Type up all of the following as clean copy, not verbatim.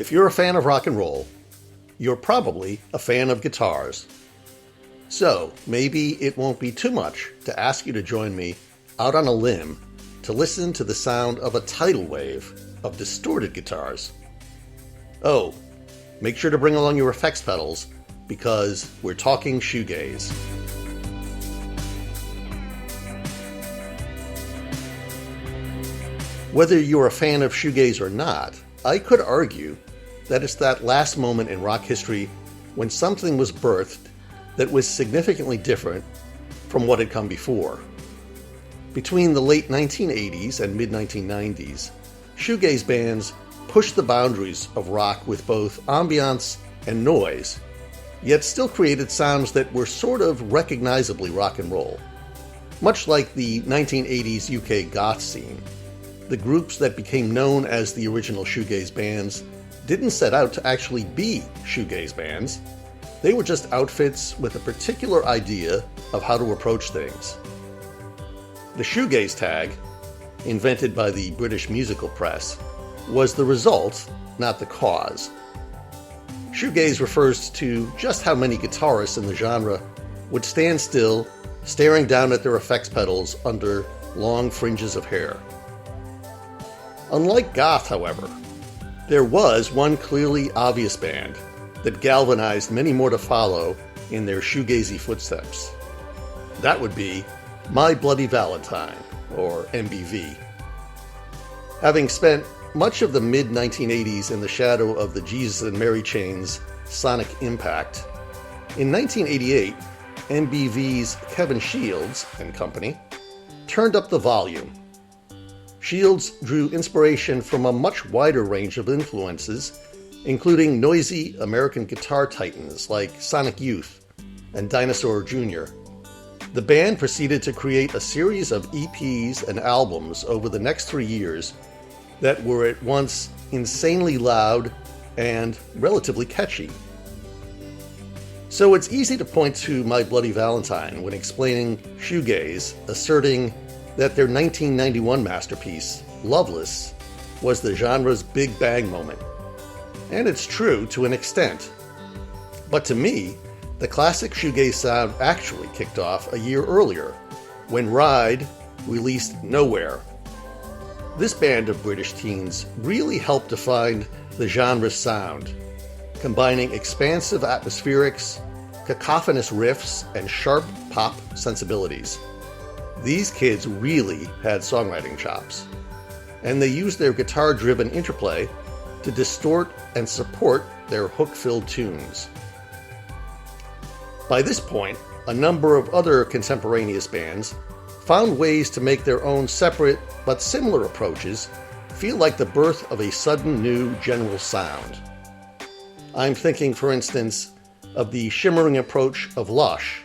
If you're a fan of rock and roll, you're probably a fan of guitars. So maybe it won't be too much to ask you to join me out on a limb to listen to the sound of a tidal wave of distorted guitars. Oh, make sure to bring along your effects pedals because we're talking shoegaze. Whether you're a fan of shoegaze or not, I could argue that it's that last moment in rock history when something was birthed that was significantly different from what had come before. Between the late 1980s and mid-1990s, shoegaze bands pushed the boundaries of rock with both ambiance and noise, yet still created sounds that were sort of recognizably rock and roll. Much like the 1980s UK goth scene, the groups that became known as the original shoegaze bands didn't set out to actually be shoegaze bands. They were just outfits with a particular idea of how to approach things. The shoegaze tag, invented by the British musical press, was the result, not the cause. Shoegaze refers to just how many guitarists in the genre would stand still, staring down at their effects pedals under long fringes of hair. Unlike goth, however, there was one clearly obvious band that galvanized many more to follow in their shoegazy footsteps. That would be My Bloody Valentine, or MBV. Having spent much of the mid-1980s in the shadow of the Jesus and Mary Chain's sonic impact, in 1988, MBV's Kevin Shields and company turned up the volume. Shields drew inspiration from a much wider range of influences, including noisy American guitar titans like Sonic Youth and Dinosaur Jr. The band proceeded to create a series of EPs and albums over the next 3 years that were at once insanely loud and relatively catchy. So it's easy to point to My Bloody Valentine when explaining shoegaze, asserting that their 1991 masterpiece, Loveless, was the genre's big bang moment. And it's true to an extent. But to me, the classic shoegaze sound actually kicked off a year earlier, when Ride released Nowhere. This band of British teens really helped define the genre's sound, combining expansive atmospherics, cacophonous riffs, and sharp pop sensibilities. These kids really had songwriting chops, and they used their guitar-driven interplay to distort and support their hook-filled tunes. By this point, a number of other contemporaneous bands found ways to make their own separate but similar approaches feel like the birth of a sudden new general sound. I'm thinking, for instance, of the shimmering approach of Lush,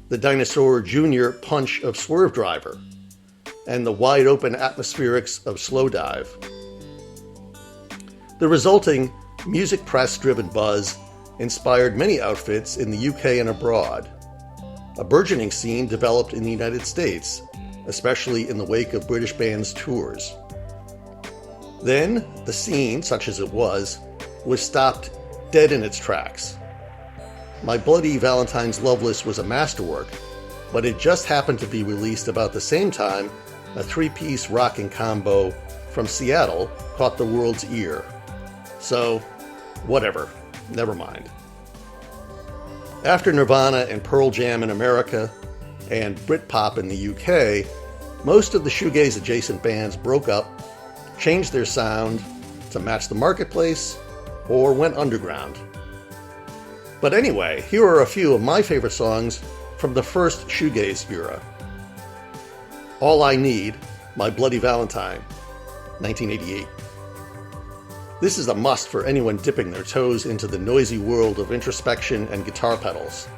the Dinosaur Jr. punch of Swerve Driver, and the wide-open atmospherics of Slowdive. The resulting music press-driven buzz inspired many outfits in the UK and abroad. A burgeoning scene developed in the United States, especially in the wake of British bands' tours. Then, the scene, such as it was stopped dead in its tracks. My Bloody Valentine's Loveless was a masterwork, but it just happened to be released about the same time a three-piece rocking combo from Seattle caught the world's ear. So, whatever, never mind. After Nirvana and Pearl Jam in America, and Britpop in the UK, most of the shoegaze-adjacent bands broke up, changed their sound to match the marketplace, or went underground. But anyway, here are a few of my favorite songs from the first shoegaze era. All I Need, My Bloody Valentine, 1988. This is a must for anyone dipping their toes into the noisy world of introspection and guitar pedals.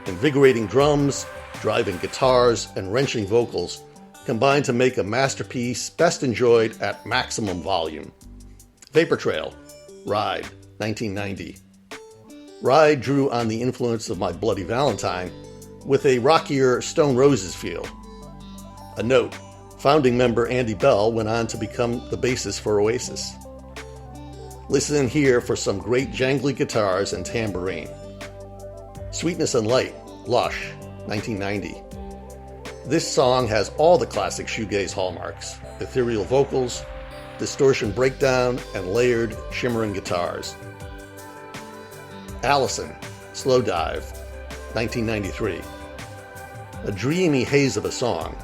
Invigorating drums, driving guitars, and wrenching vocals combine to make a masterpiece best enjoyed at maximum volume. Vapor Trail, Ride, 1990. Ride drew on the influence of My Bloody Valentine with a rockier Stone Roses feel. A note, founding member Andy Bell went on to become the bassist for Oasis. Listen in here for some great jangly guitars and tambourine. Sweetness and Light, Lush, 1990. This song has all the classic shoegaze hallmarks: ethereal vocals, distortion breakdown, and layered, shimmering guitars. Allison, Slow Dive, 1993. A dreamy haze of a song.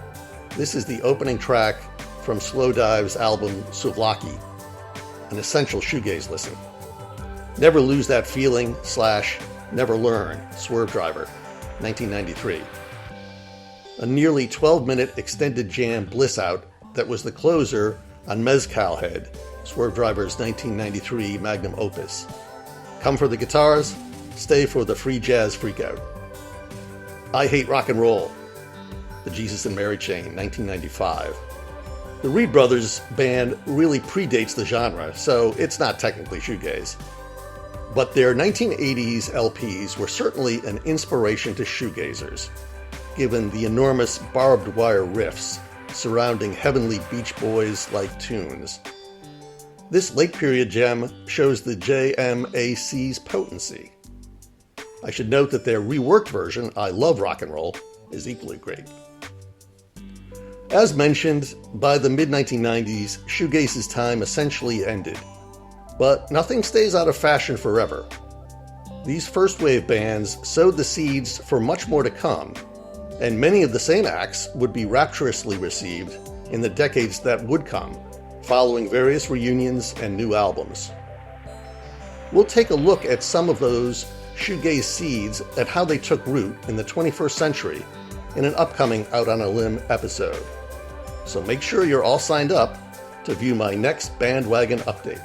This is the opening track from Slow Dive's album Souvlaki, an essential shoegaze listen. Never Lose That Feeling / Never Learn, Swerve Driver, 1993. A nearly 12-minute extended jam bliss out that was the closer on Mezcal Head, Swerve Driver's 1993 magnum opus. Come for the guitars, stay for the free jazz freakout. I Hate Rock and Roll, The Jesus and Mary Chain, 1995. The Reed Brothers band really predates the genre, so it's not technically shoegaze. But their 1980s LPs were certainly an inspiration to shoegazers, given the enormous barbed wire riffs surrounding heavenly Beach Boys-like tunes. This late-period gem shows the JMAC's potency. I should note that their reworked version, I Love Rock and Roll, is equally great. As mentioned, by the mid-1990s, shoegaze's time essentially ended. But nothing stays out of fashion forever. These first-wave bands sowed the seeds for much more to come, and many of the same acts would be rapturously received in the decades that would come, following various reunions and new albums. We'll take a look at some of those shoegaze seeds and how they took root in the 21st century in an upcoming Out on a Limb episode. So make sure you're all signed up to view my next bandwagon update.